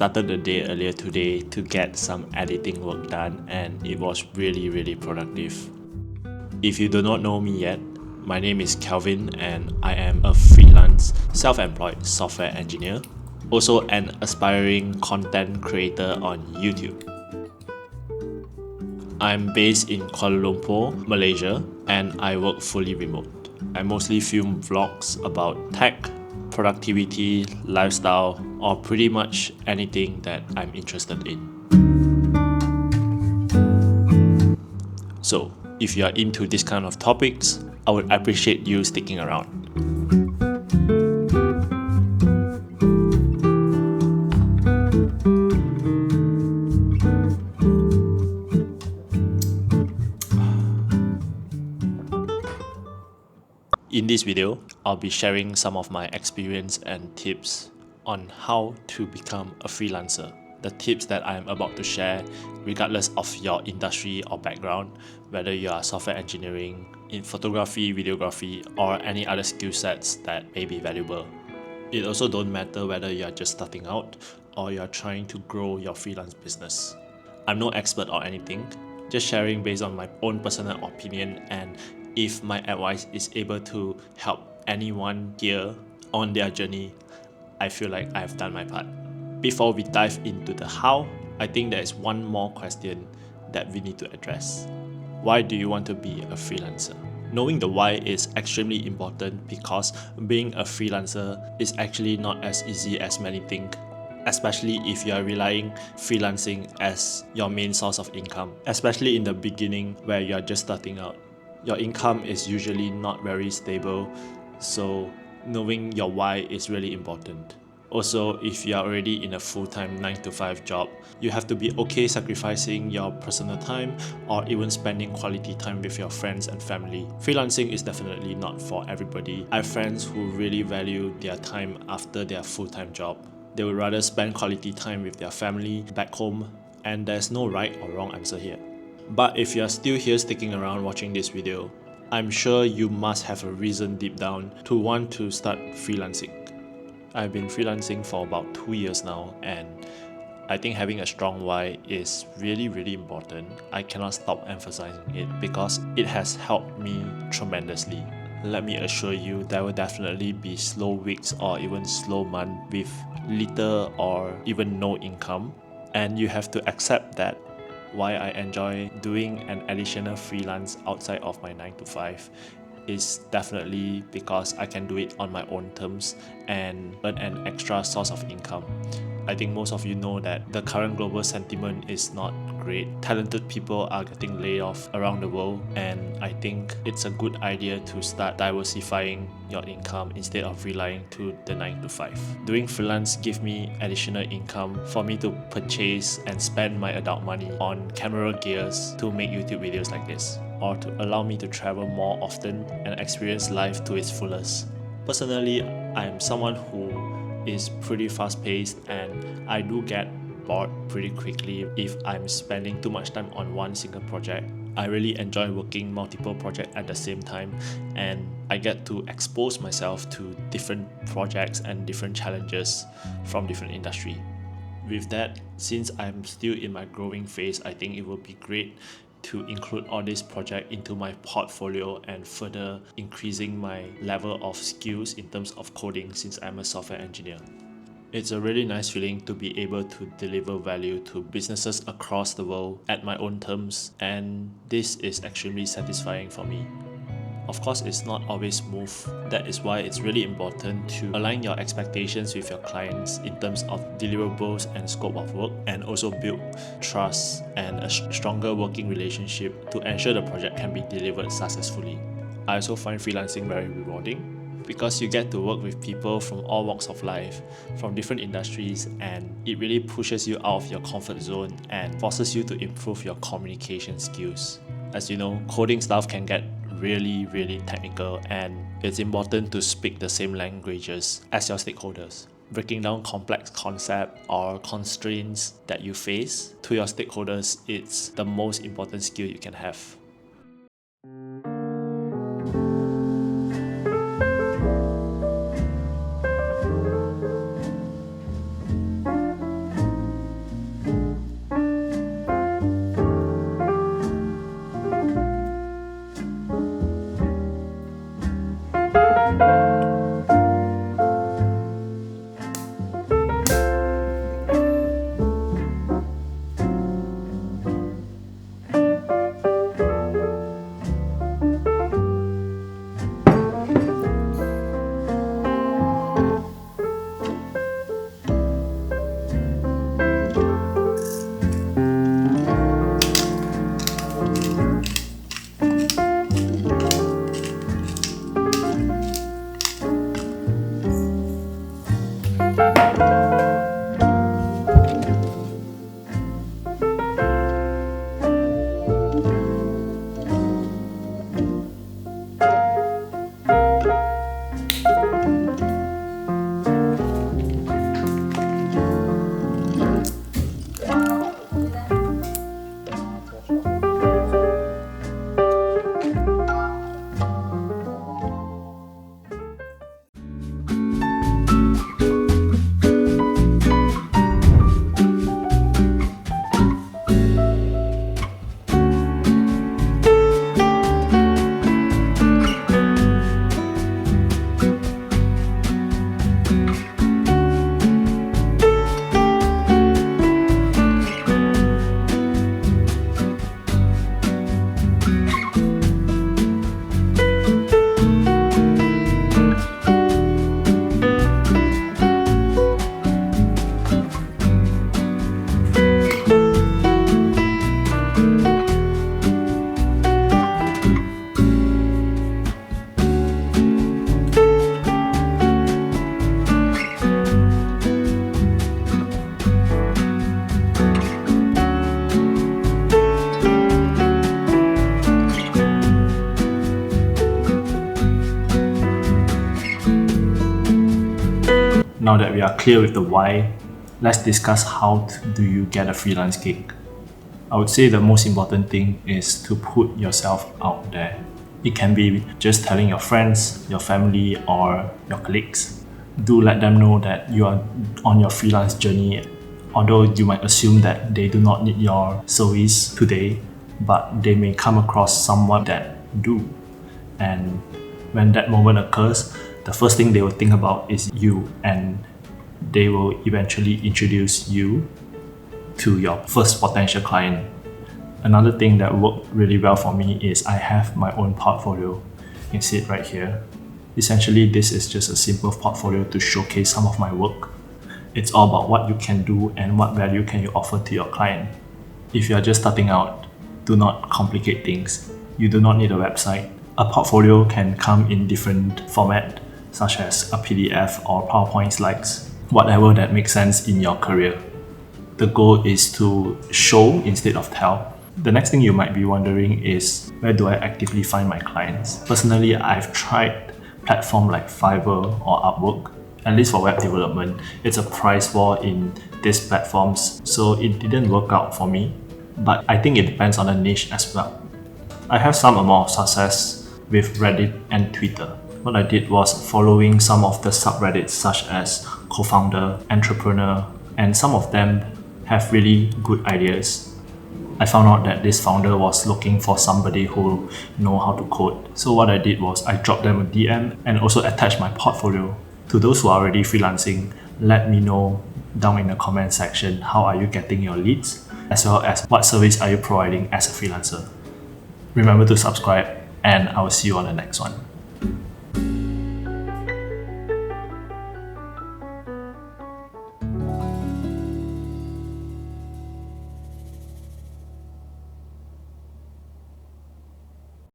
started the day earlier today to get some editing work done, and it was really productive. If you do not know me yet, my name is Kelvin and I am a freelance, self-employed software engineer, also an aspiring content creator on YouTube. I'm based in Kuala Lumpur, Malaysia, and I work fully remote. I mostly film vlogs about tech, productivity, lifestyle, or pretty much anything that I'm interested in. So, if you are into this kind of topics, I would appreciate you sticking around. In this video, I'll be sharing some of my experience and tips on how to become a freelancer. The tips that I am about to share, regardless of your industry or background, whether you are software engineering, in photography, videography, or any other skill sets that may be valuable. It also don't matter whether you are just starting out or you are trying to grow your freelance business. I'm no expert or anything, just sharing based on my own personal opinion, and if my advice is able to help anyone here on their journey, I feel like I've done my part. Before we dive into the how, I think there is one more question that we need to address. Why do you want to be a freelancer? Knowing the why is extremely important because being a freelancer is actually not as easy as many think, especially if you are relying freelancing as your main source of income, especially in the beginning where you are just starting out. Your income is usually not very stable, so knowing your why is really important. Also, if you are already in a full-time 9-to-5 job, you have to be okay sacrificing your personal time or even spending quality time with your friends and family. Freelancing is definitely not for everybody. I have friends who really value their time after their full-time job. They would rather spend quality time with their family back home, and there's no right or wrong answer here. But if you are still here sticking around watching this video, I'm sure you must have a reason deep down to want to start freelancing. I've been freelancing for about 2 years now, and I think having a strong why is really important. I cannot stop emphasizing it because it has helped me tremendously. Let me assure you, there will definitely be slow weeks or even slow months with little or even no income, and you have to accept that. Why I enjoy doing an additional freelance outside of my 9-to-5 is definitely because I can do it on my own terms and earn an extra source of income. I think most of you know that the current global sentiment is not great. Talented people are getting laid off around the world, and I think it's a good idea to start diversifying your income instead of relying to the 9-to-5. Doing freelance gives me additional income for me to purchase and spend my adult money on camera gears to make YouTube videos like this, or to allow me to travel more often and experience life to its fullest. Personally, I am someone who is pretty fast-paced, and I do get bored pretty quickly if I'm spending too much time on one single project. I really enjoy working multiple projects at the same time, and I get to expose myself to different projects and different challenges from different industry. With that, since I'm still in my growing phase, I think it would be great to include all this project into my portfolio and further increasing my level of skills in terms of coding since I'm a software engineer. It's a really nice feeling to be able to deliver value to businesses across the world at my own terms, and this is extremely satisfying for me. Of course, it's not always smooth. That is why it's really important to align your expectations with your clients in terms of deliverables and scope of work, and also build trust and a stronger working relationship to ensure the project can be delivered successfully. I also find freelancing very rewarding because you get to work with people from all walks of life, from different industries, and it really pushes you out of your comfort zone and forces you to improve your communication skills. As you know, coding stuff can get really technical, and it's important to speak the same languages as your stakeholders. Breaking down complex concepts or constraints that you face to your stakeholders, it's the most important skill you can have. Now that we are clear with the why, let's discuss how do you get a freelance gig. I would say the most important thing is to put yourself out there. It can be just telling your friends, your family, or your colleagues. Do let them know that you are on your freelance journey, although you might assume that they do not need your service today, but they may come across someone that do. And when that moment occurs, the first thing they will think about is you, and they will eventually introduce you to your first potential client. Another thing that worked really well for me is I have my own portfolio. You can see it right here. Essentially, this is just a simple portfolio to showcase some of my work. It's all about what you can do and what value can you offer to your client. If you are just starting out, do not complicate things. You do not need a website. A portfolio can come in different formats, such as a PDF or PowerPoint slides, whatever that makes sense in your career. The goal is to show instead of tell. The next thing you might be wondering is, where do I actively find my clients? Personally, I've tried platforms like Fiverr or Upwork. At least for web development, it's a price war in these platforms, so it didn't work out for me. But I think it depends on the niche as well. I have some amount of success with Reddit and Twitter. What I did was following some of the subreddits such as co-founder, entrepreneur, and some of them have really good ideas. I found out that this founder was looking for somebody who know how to code. So what I did was I dropped them a DM and also attached my portfolio. To those who are already freelancing, let me know down in the comment section how are you getting your leads, as well as what service are you providing as a freelancer. Remember to subscribe, and I will see you on the next one.